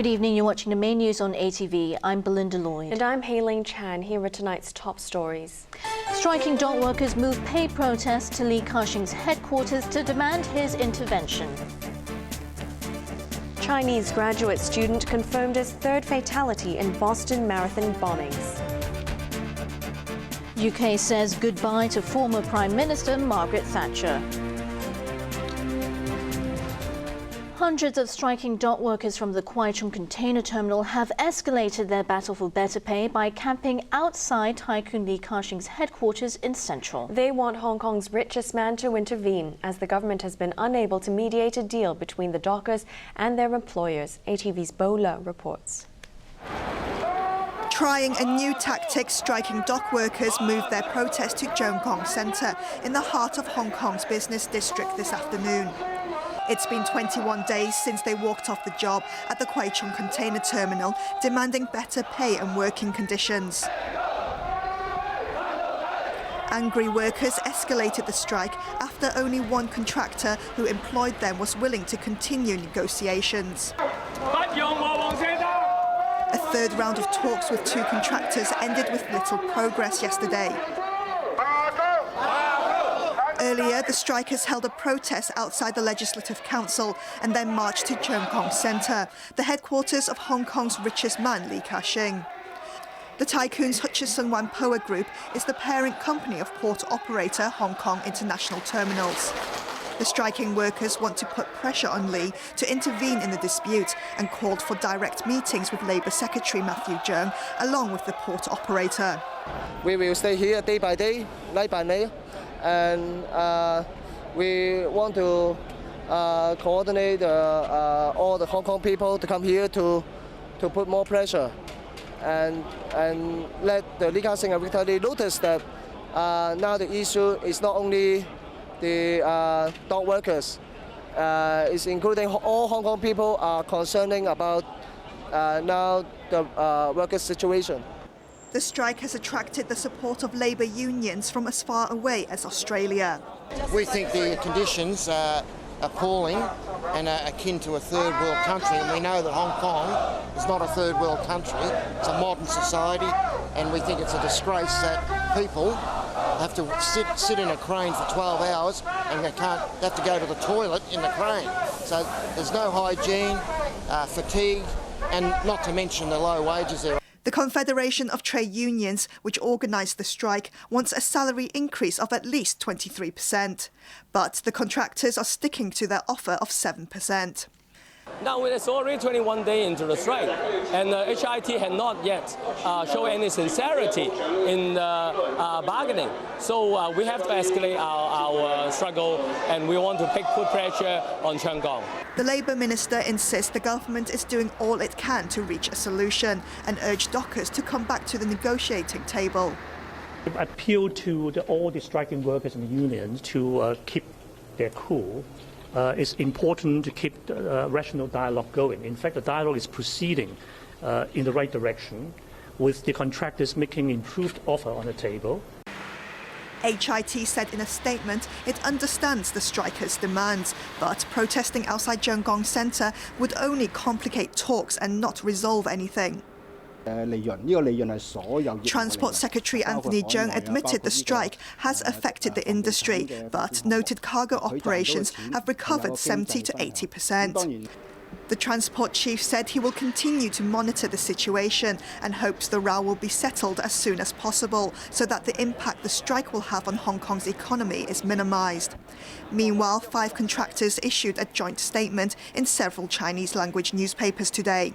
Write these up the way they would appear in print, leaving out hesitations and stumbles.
Good evening, you're watching the main news on ATV. I'm Belinda Lloyd. And I'm Hailing Chan. Here are tonight's top stories. Striking dock workers move pay protest to Li Ka-shing's headquarters to demand his intervention. Chinese graduate student confirmed as third fatality in Boston Marathon bombings. UK says goodbye to former Prime Minister Margaret Thatcher. Hundreds of striking dock workers from the Kwai Chung container terminal have escalated their battle for better pay by camping outside Tycoon Li Ka-shing's headquarters in Central. They want Hong Kong's richest man to intervene, as the government has been unable to mediate a deal between the dockers and their employers. ATV's Bola reports. Trying a new tactic, striking dock workers moved their protest to Joan Kong Centre in the heart of Hong Kong's business district this afternoon. It's been 21 days since they walked off the job at the Kwai Chung container terminal, demanding better pay and working conditions. Angry workers escalated the strike after only one contractor who employed them was willing to continue negotiations. A third round of talks with two contractors ended with little progress yesterday. Earlier, the strikers held a protest outside the Legislative Council and then marched to Joan Kong Centre, the headquarters of Hong Kong's richest man, Li Ka-shing. The Tycoon's Hutchison Whampoa Group is the parent company of port operator Hong Kong International Terminals. The striking workers want to put pressure on Li to intervene in the dispute and called for direct meetings with Labour Secretary Matthew Cheung, along with the port operator. We will stay here day by day, night by night, and we want to coordinate all the Hong Kong people to come here to put more pressure and let the Li Ka-shing and Victor Li notice that now the issue is not only the dock workers, it's including all Hong Kong people are concerning about now the workers' situation. The strike has attracted the support of labour unions from as far away as Australia. We think the conditions are appalling and are akin to a third world country, and we know that Hong Kong is not a third world country. It's a modern society, and we think it's a disgrace that people have to sit in a crane for 12 hours and they have to go to the toilet in the crane. So there's no hygiene, fatigue, and not to mention the low wages there. The Confederation of Trade Unions, which organised the strike, wants a salary increase of at least 23%. But the contractors are sticking to their offer of 7%. Now it's already 21 days into the strike, and HIT had not yet shown any sincerity in bargaining. So we have to escalate our struggle, and we want to put pressure on Cheung Kong. The Labour Minister insists the government is doing all it can to reach a solution and urged dockers to come back to the negotiating table. Appeal to all the striking workers and the unions to keep their cool. It's important to keep rational dialogue going. In fact, the dialogue is proceeding in the right direction, with the contractors making improved offer on the table. HIT said in a statement it understands the strikers' demands, but protesting outside Joan Kong Centre would only complicate talks and not resolve anything. Transport Secretary Anthony Cheung admitted the strike has affected the industry, but noted cargo operations have recovered 70 to 80%. The Transport Chief said he will continue to monitor the situation and hopes the row will be settled as soon as possible so that the impact the strike will have on Hong Kong's economy is minimised. Meanwhile, 5 contractors issued a joint statement in several Chinese-language newspapers today.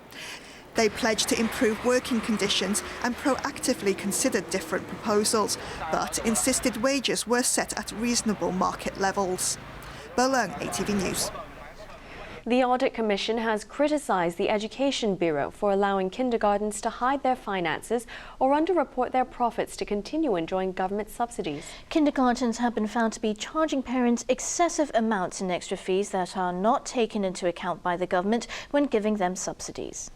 They pledged to improve working conditions and proactively considered different proposals, but insisted wages were set at reasonable market levels. Berlin, ATV News. The Audit Commission has criticised the Education Bureau for allowing kindergartens to hide their finances or underreport their profits to continue enjoying government subsidies. Kindergartens have been found to be charging parents excessive amounts in extra fees that are not taken into account by the government when giving them subsidies.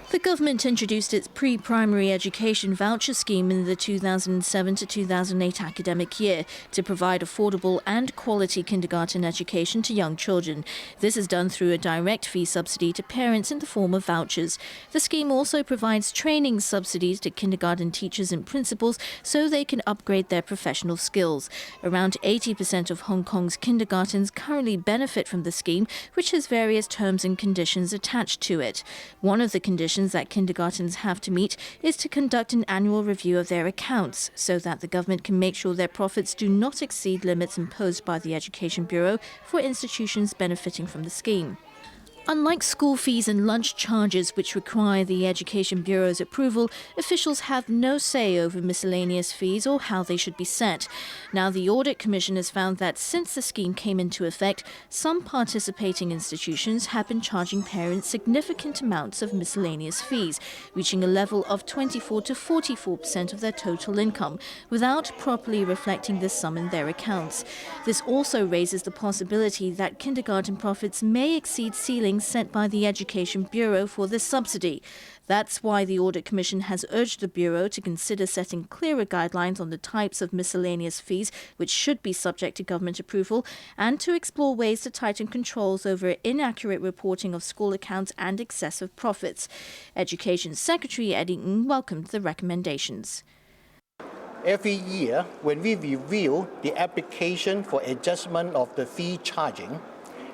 The government introduced its pre-primary education voucher scheme in the 2007 to 2008 academic year to provide affordable and quality kindergarten education to young children. This is done through a direct fee subsidy to parents in the form of vouchers. The scheme also provides training subsidies to kindergarten teachers and principals so they can upgrade their professional skills. Around 80% of Hong Kong's kindergartens currently benefit from the scheme, which has various terms and conditions attached to it. One of the conditions that kindergartens have to meet is to conduct an annual review of their accounts so that the government can make sure their profits do not exceed limits imposed by the Education Bureau for institutions benefiting from the scheme. Unlike school fees and lunch charges, which require the Education Bureau's approval, officials have no say over miscellaneous fees or how they should be set. Now, the Audit Commission has found that since the scheme came into effect, some participating institutions have been charging parents significant amounts of miscellaneous fees, reaching a level of 24 to 44% of their total income, without properly reflecting this sum in their accounts. This also raises the possibility that kindergarten profits may exceed ceilings set by the Education Bureau for this subsidy. That's why the Audit Commission has urged the Bureau to consider setting clearer guidelines on the types of miscellaneous fees which should be subject to government approval, and to explore ways to tighten controls over inaccurate reporting of school accounts and excessive profits. Education Secretary Eddie Ng welcomed the recommendations. Every year, when we review the application for adjustment of the fee charging,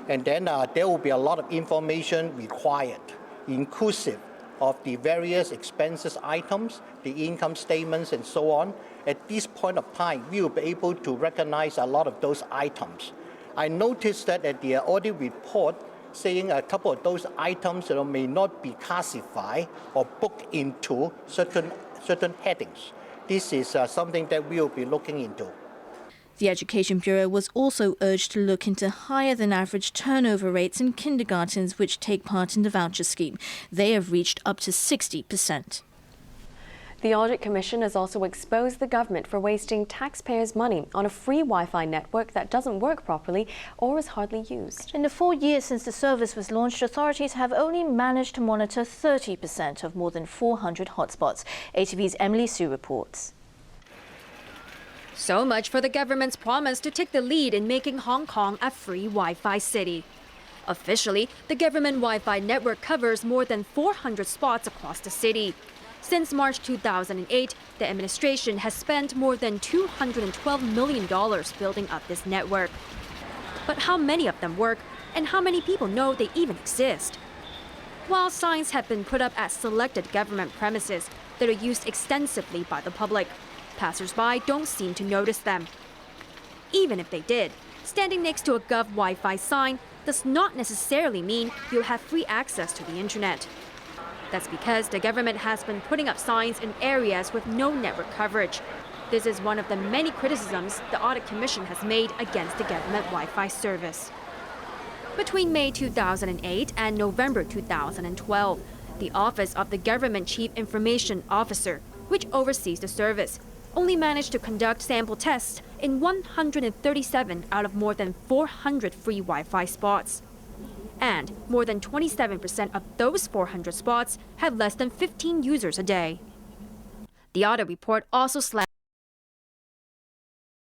and then there will be a lot of information required, inclusive of the various expenses items, the income statements, and so on. At this point of time, we will be able to recognize a lot of those items. I noticed that at the audit report, saying a couple of those items may not be classified or booked into certain headings. This is something that we will be looking into. The Education Bureau was also urged to look into higher than average turnover rates in kindergartens which take part in the voucher scheme. They have reached up to 60%. The Audit Commission has also exposed the government for wasting taxpayers' money on a free Wi-Fi network that doesn't work properly or is hardly used. In the 4 years since the service was launched, authorities have only managed to monitor 30% of more than 400 hotspots. ATV's Emily Sue reports. So much for the government's promise to take the lead in making Hong Kong a free Wi-Fi city. Officially, the government Wi-Fi network covers more than 400 spots across the city. Since March 2008, the administration has spent more than $212 million building up this network. But how many of them work, and how many people know they even exist? While signs have been put up at selected government premises that are used extensively by the public, passers-by don't seem to notice them. Even if they did, standing next to a Gov Wi-Fi sign does not necessarily mean you'll have free access to the internet. That's because the government has been putting up signs in areas with no network coverage. This is one of the many criticisms the Audit Commission has made against the government Wi-Fi service. Between May 2008 and November 2012, the Office of the Government Chief Information Officer, which oversees the service, only managed to conduct sample tests in 137 out of more than 400 free Wi-Fi spots. And more than 27% of those 400 spots have less than 15 users a day. The audit report also slammed